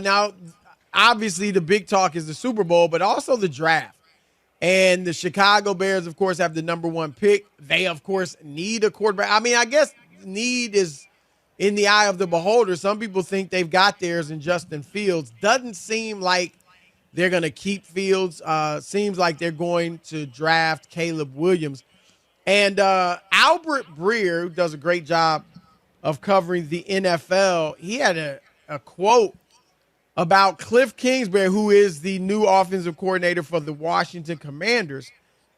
Now, obviously the big talk is the Super Bowl, but also the draft. And the Chicago Bears, of course, have the number 1 pick. They, of course, need a quarterback. I mean, I guess need is in the eye of the beholder. Some people think they've got theirs in Justin Fields. Doesn't seem like they're going to keep Fields. Seems like they're going to draft Caleb Williams. And Albert Breer, who does a great job of covering the NFL, he had a quote about Cliff Kingsbury, who is the new offensive coordinator for the Washington Commanders.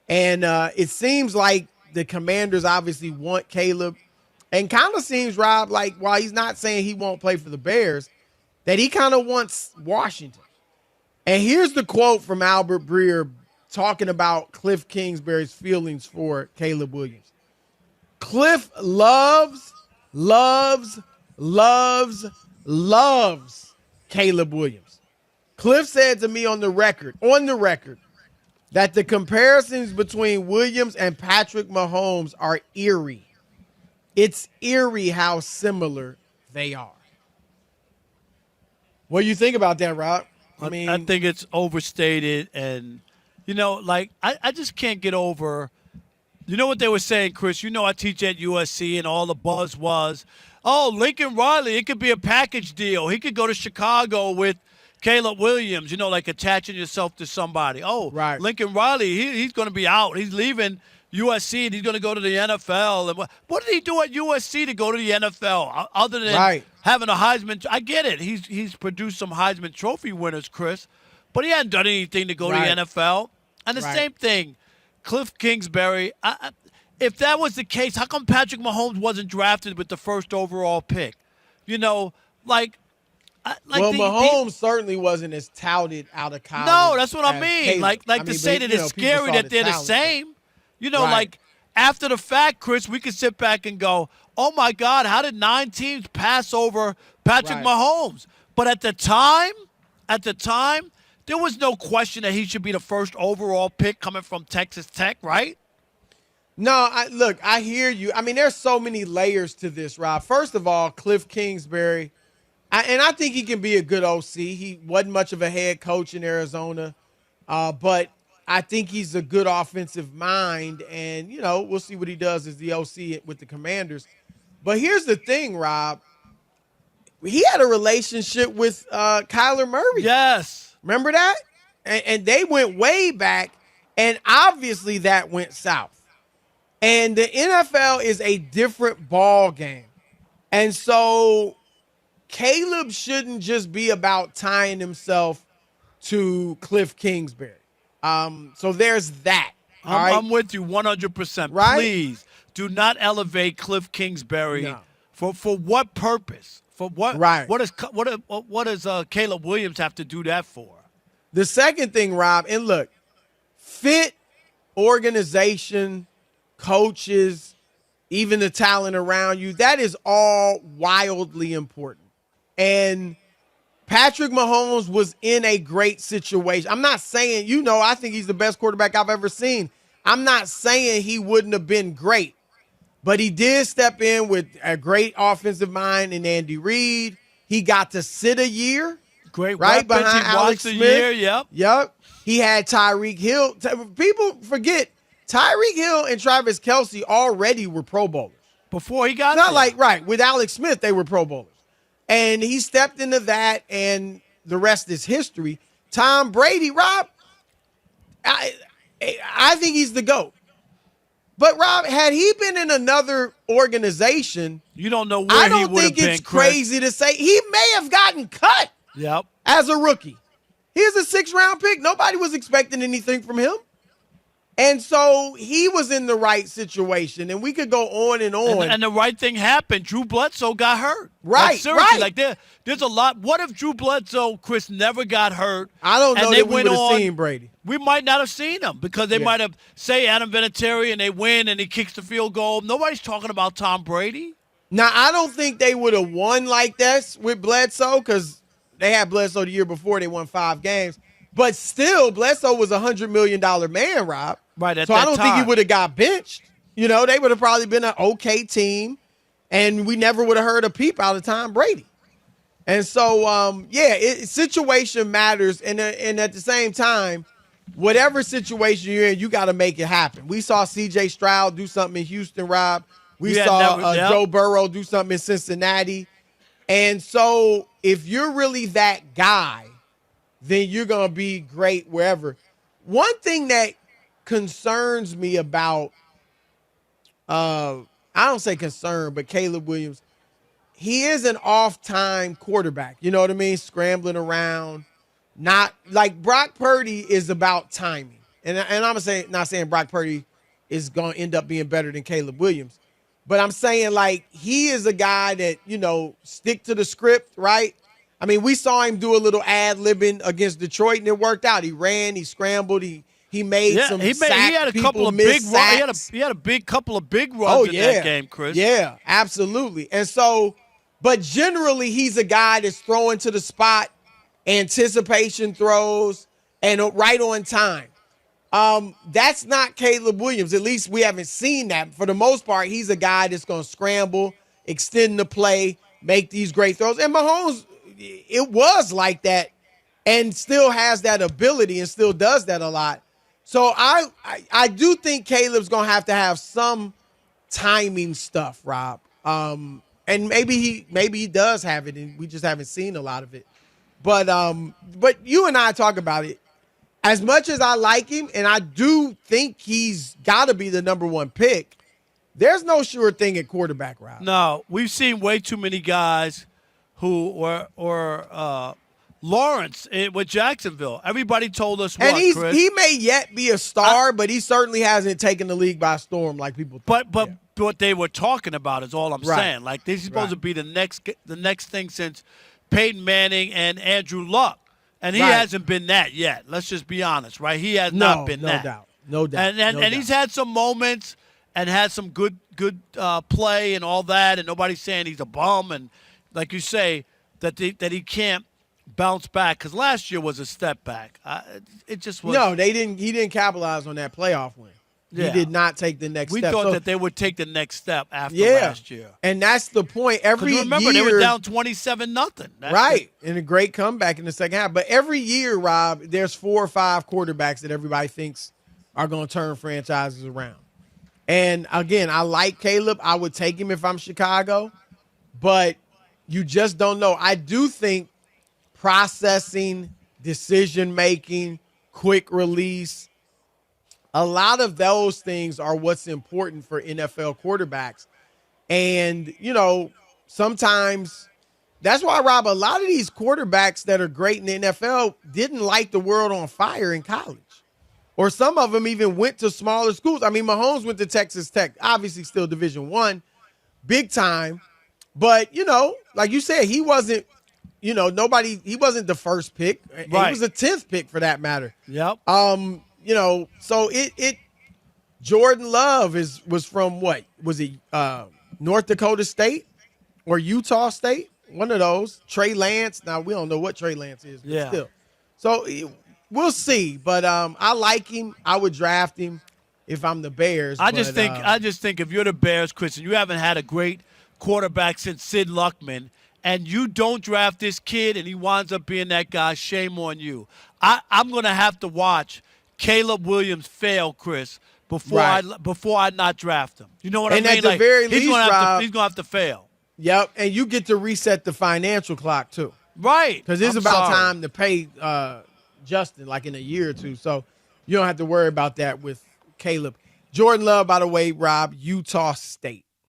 And it seems like the Commanders obviously want Caleb, and kind of seems, Rob, like while he's not saying he won't play for the Bears, that he kind of wants Washington. And here's the quote from Albert Breer talking about Cliff Kingsbury's feelings for Caleb Williams. Cliff loves Caleb Williams. Cliff said to me on the record, that the comparisons between Williams and Patrick Mahomes are eerie. It's eerie how similar they are. What do you think about that, Rob? I think it's overstated, and, I just can't get over. You know what they were saying, Chris? I teach at USC, and all the buzz was, Lincoln Riley, it could be a package deal. He could go to Chicago with Caleb Williams, like attaching yourself to somebody. Right. Lincoln Riley, he's going to be out. He's leaving USC, and he's going to go to the NFL. And what did he do at USC to go to the NFL other than having a Heisman? I get it. He's produced some Heisman Trophy winners, Chris, but he hadn't done anything to go to the NFL. And the same thing, Cliff Kingsbury. If that was the case, how come Patrick Mahomes wasn't drafted with the first overall pick? Mahomes certainly wasn't as touted out of college. No, that's what I mean. Caleb. To say that it's scary that they're the same. After the fact, Chris, we could sit back and go, oh, my God, how did 9 teams pass over Patrick Mahomes? But at the time, there was no question that he should be the first overall pick coming from Texas Tech, right? No, I hear you. I mean, there's so many layers to this, Rob. First of all, Cliff Kingsbury, and I think he can be a good OC. He wasn't much of a head coach in Arizona, but I think he's a good offensive mind, and, we'll see what he does as the OC with the Commanders. But here's the thing, Rob. He had a relationship with Kyler Murray. Yes. Remember that? And they went way back, and obviously that went south. And the NFL is a different ball game. And so Caleb shouldn't just be about tying himself to Cliff Kingsbury. So there's that. I'm with you 100%. Right? Please do not elevate Cliff Kingsbury. No. For what purpose? For what? Right. What does Caleb Williams have to do that for? The second thing, Rob, and look, fit, organization, coaches, even the talent around you, that is all wildly important. And Patrick Mahomes was in a great situation. I'm not saying, I think he's the best quarterback I've ever seen. I'm not saying he wouldn't have been great, but he did step in with a great offensive mind in Andy Reid. He got to sit a year. Great right behind Alex Smith. Year, yep. He had Tyreek Hill. People forget Tyreek Hill and Travis Kelce already were Pro Bowlers. Before he got there. With Alex Smith, they were Pro Bowlers. And he stepped into that, and the rest is history. Tom Brady, Rob, I think he's the GOAT. But, Rob, had he been in another organization, you don't know where I he don't would have think been, it's crazy to say he may have gotten cut as a rookie. He's a 6th-round pick. Nobody was expecting anything from him. And so he was in the right situation, and we could go on and on. And the right thing happened. Drew Bledsoe got hurt. Right, seriously, there's a lot. What if Drew Bledsoe, Chris, never got hurt? I don't know that we would have seen Brady. We might not have seen him because they might have, say, Adam Vinatieri, and they win, and he kicks the field goal. Nobody's talking about Tom Brady. Now, I don't think they would have won like this with Bledsoe because they had Bledsoe the year before. They won 5 games. But still, Bledsoe was a $100 million man, Rob. Right, at so that I don't time. think he would have got benched. They would have probably been an okay team, and we never would have heard a peep out of Tom Brady. And so, situation matters. And at the same time, whatever situation you're in, you got to make it happen. We saw C.J. Stroud do something in Houston, Rob. We saw Joe Burrow do something in Cincinnati. And so if you're really that guy, then you're going to be great wherever. One thing that concerns me about, I don't say concern, but Caleb Williams, he is an off-time quarterback. You know what I mean? Scrambling around. Not like Brock Purdy is about timing. And I'm not saying Brock Purdy is going to end up being better than Caleb Williams. But I'm saying, like, he is a guy that, stick to the script, right? I mean, we saw him do a little ad-libbing against Detroit, and it worked out. He ran, he scrambled, he made some sacks. He had a couple of big runs. He had a couple of big runs in that game, Chris. Yeah, absolutely. And so, but generally, he's a guy that's throwing to the spot, anticipation throws, and right on time. That's not Caleb Williams. At least we haven't seen that. For the most part, he's a guy that's going to scramble, extend the play, make these great throws. And Mahomes, it was like that and still has that ability and still does that a lot. So I do think Caleb's going to have some timing stuff, Rob. And maybe he does have it, and we just haven't seen a lot of it. But you and I talk about it. As much as I like him, and I do think he's got to be the number one pick, there's no sure thing at quarterback, Rob. No, we've seen way too many guys who were Lawrence with Jacksonville. Everybody told us what, Chris? He may yet be a star, but he certainly hasn't taken the league by storm like people think. But what they were talking about is all I'm saying. Like, they're supposed to be the next thing since Peyton Manning and Andrew Luck. And he hasn't been that yet. Let's just be honest, right? He has not been that. No doubt. And he's had some moments and had some good play and all that, and nobody's saying he's a bum. And like you say, that he can't bounce back, because last year was a step back. It just was. No, he didn't capitalize on that playoff win. Yeah. He did not take the next step. We thought that they would take the next step after last year. And that's the point. Every year. Remember, they were down 27-0. Right. And a great comeback in the second half. But every year, Rob, there's 4 or 5 quarterbacks that everybody thinks are going to turn franchises around. And, again, I like Caleb. I would take him if I'm Chicago. But you just don't know. I do think processing, decision-making, quick release, a lot of those things are what's important for NFL quarterbacks. And, sometimes that's why, Rob, a lot of these quarterbacks that are great in the NFL didn't light the world on fire in college. Or some of them even went to smaller schools. I mean, Mahomes went to Texas Tech, obviously still Division I, big time. But, like you said, he wasn't, he wasn't the first pick. Right. He was the 10th pick for that matter. Yep. So Jordan Love was from what? Was it North Dakota State or Utah State? One of those. Trey Lance. Now, we don't know what Trey Lance is, but still. So we'll see. But I like him. I would draft him if I'm the Bears. I just think if you're the Bears, Chris, and you haven't had a great quarterback since Sid Luckman, and you don't draft this kid and he winds up being that guy, shame on you. I'm going to have to watch Caleb Williams fail, Chris, before I not draft him. You know what I mean? And at the very least, he's going to have to fail. Yep, and you get to reset the financial clock too. Right. Because it's about time to pay Justin, like in a year or two. So you don't have to worry about that with Caleb. Jordan Love, by the way, Rob, Utah State.